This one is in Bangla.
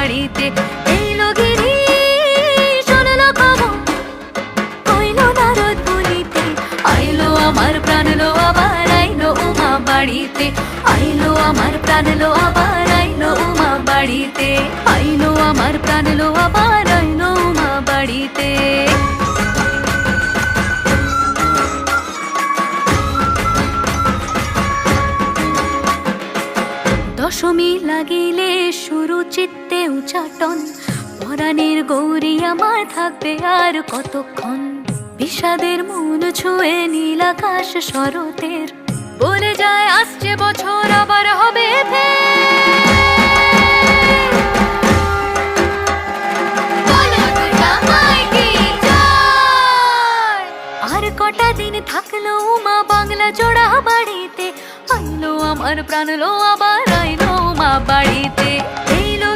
বাড়িতে। এলো গিরি শুনলো খবর, হইলো নারদ বলিতে, আইলো আমার প্রাণ লো আবার আইলো উমা বাড়িতে। আইলো আমার প্রাণ লো আবার আইলো উমা বাড়িতে। আইলো আমার প্রাণ লো আবার আইলো উমা বাড়িতে। দশমী লাগিলে শুরু চিত্তে উচাটন, পরাণের গৌরী আমার থাকবে আর কতক্ষণ। বিষাদের মন ছুঁয়ে নীল আকাশ শরতের, বলে যায় আসছে বছর আবার হবে আর কটা দিন থাকলো উমা বাংলা জোড়া বাড়িতে। আইলো আমার প্রাণ লো আবার আইলো উমা বাড়িতে।